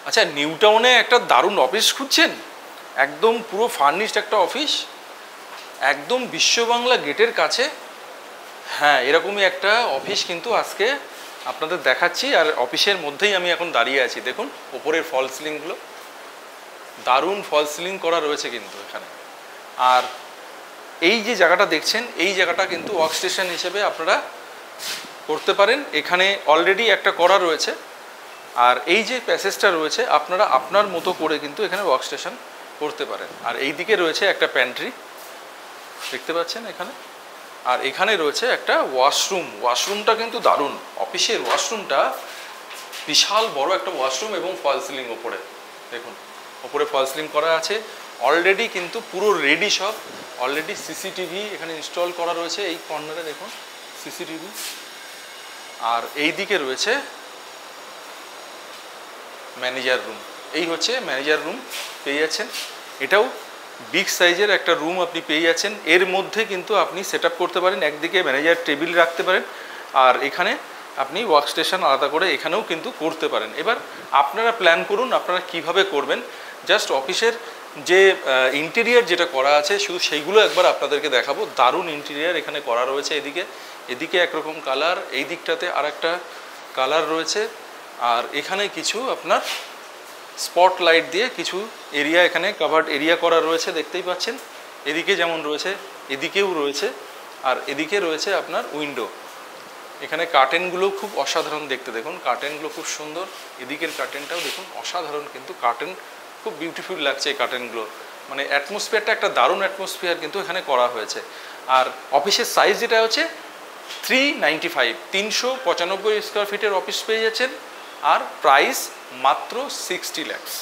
আচ্ছা, নিউ টাউনে একটা দারুণ অফিস খুঁজছেন, একদম পুরো ফার্নিশড একটা অফিস, একদম বিশ্ব বাংলা গেটের কাছে। হ্যাঁ, এরকমই একটা অফিস কিন্তু আজকে আপনাদের দেখাচ্ছি। আর অফিসের মধ্যেই আমি এখন দাঁড়িয়ে আছি। দেখুন ওপরের ফল সিলিংগুলো, দারুণ ফল সিলিং করা রয়েছে কিন্তু এখানে। আর এই যে জায়গাটা দেখছেন, এই জায়গাটা কিন্তু ওয়ার্কস্টেশন হিসেবে আপনারা করতে পারেন। এখানে অলরেডি একটা করা রয়েছে। আর এই যে প্যাসেজটা রয়েছে, আপনারা আপনার মতো করে কিন্তু এখানে ওয়ার্কস্টেশন করতে পারেন। আর এই দিকে রয়েছে একটা প্যান্ট্রি, দেখতে পাচ্ছেন এখানে। আর এখানে রয়েছে একটা ওয়াশরুম। ওয়াশরুমটা কিন্তু দারুণ, অফিসের ওয়াশরুমটা বিশাল বড় একটা ওয়াশরুম এবং ফল সিলিং ওপরে দেখুন, ওপরে ফল সিলিং করা আছে অলরেডি, কিন্তু পুরো রেডি সব। অলরেডি সিসিটিভি এখানে ইনস্টল করা রয়েছে, এই কর্নারে দেখুন সিসিটিভি। আর এই দিকে রয়েছে ম্যানেজার রুম। এই হচ্ছে ম্যানেজার রুম, পেয়ে যাচ্ছেন। এটাও বিগ সাইজের একটা রুম আপনি পেয়ে যাচ্ছেন। এর মধ্যে কিন্তু আপনি সেট আপ করতে পারেন, একদিকে ম্যানেজার টেবিল রাখতে পারেন, আর এখানে আপনি ওয়ার্কস্টেশন আলাদা করে এখানেও কিন্তু করতে পারেন। এবার আপনারা প্ল্যান করুন আপনারা কিভাবে করবেন। জাস্ট অফিসের যে ইন্টেরিয়ার যেটা করা আছে শুধু সেইগুলো একবার আপনাদেরকে দেখাবো। দারুণ ইন্টেরিয়ার এখানে করা রয়েছে। এদিকে একরকম কালার, এই দিকটাতে আর একটা কালার রয়েছে। আর এখানে কিছু আপনার স্পট লাইট দিয়ে কিছু এরিয়া এখানে কাভার্ড এরিয়া করা রয়েছে, দেখতেই পাচ্ছেন। এদিকে যেমন রয়েছে এদিকেও রয়েছে, আর এদিকে রয়েছে আপনার উইন্ডো। এখানে কার্টেনগুলো খুব অসাধারণ দেখতে, দেখুন কার্টেনগুলো খুব সুন্দর। এদিকের কার্টেনটাও দেখুন অসাধারণ, কিন্তু কার্টেন খুব বিউটিফুল লাগছে এই কার্টেনগুলো। মানে অ্যাটমসফিয়ারটা একটা দারুণ অ্যাটমসফিয়ার কিন্তু এখানে করা হয়েছে। আর অফিসের সাইজ যেটা হচ্ছে 395, 395 স্কোয়ার ফিটের অফিস পেয়ে যাচ্ছেন। আর প্রাইস মাত্র 60 lakhs।